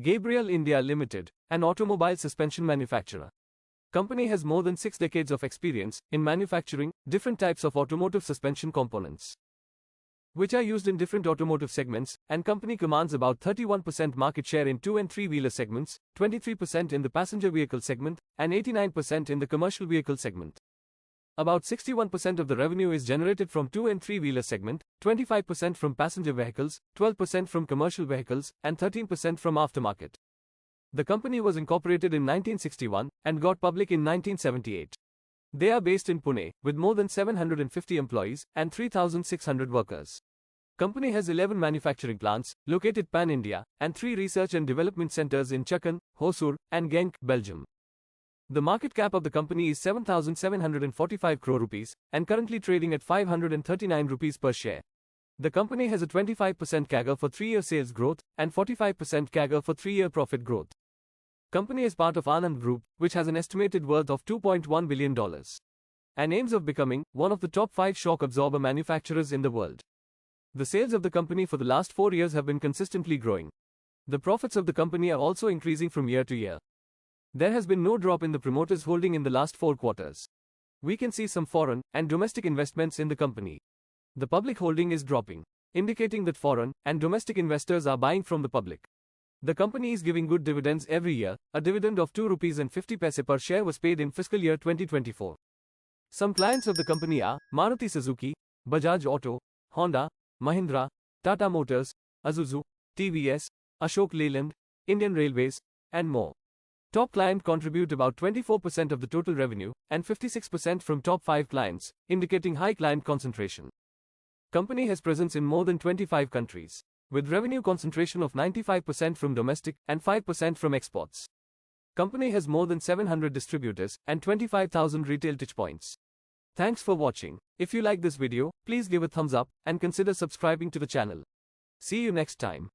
Gabriel India Ltd, an automobile suspension manufacturer. Company has more than 6 decades of experience in manufacturing different types of automotive suspension components, which are used in different automotive segments, and company commands about 31% market share in 2 and 3-wheeler segments, 23% in the passenger vehicle segment, and 89% in the commercial vehicle segment. About 61% of the revenue is generated from 2 and 3-wheeler segment, 25% from passenger vehicles, 12% from commercial vehicles, and 13% from aftermarket. The company was incorporated in 1961 and got public in 1978. They are based in Pune, with more than 750 employees and 3,600 workers. Company has 11 manufacturing plants, located pan-India, and 3 research and development centers in Chakan, Hosur, and Genk, Belgium. The market cap of the company is 7,745 crore rupees, and currently trading at 539 rupees per share. The company has a 25% CAGR for 3-year sales growth, and 45% CAGR for 3-year profit growth. Company is part of Anand Group, which has an estimated worth of $2.1 billion, and aims of becoming one of the top 5 shock absorber manufacturers in the world. The sales of the company for the last 4 years have been consistently growing. The profits of the company are also increasing from year to year. There has been no drop in the promoters' holding in the last 4 quarters. We can see some foreign and domestic investments in the company. The public holding is dropping, indicating that foreign and domestic investors are buying from the public. The company is giving good dividends every year. A dividend of 2 rupees and 50 paise per share was paid in fiscal year 2024. Some clients of the company are Maruti Suzuki, Bajaj Auto, Honda, Mahindra, Tata Motors, Isuzu, TVS, Ashok Leyland, Indian Railways, and more. Top client contribute about 24% of the total revenue, and 56% from top 5 clients, indicating high client concentration. Company has presence in more than 25 countries, with revenue concentration of 95% from domestic and 5% from exports. Company has more than 700 distributors and 25,000 retail touchpoints. Thanks for watching. If you like this video, please give a thumbs up and consider subscribing to the channel. See you next time.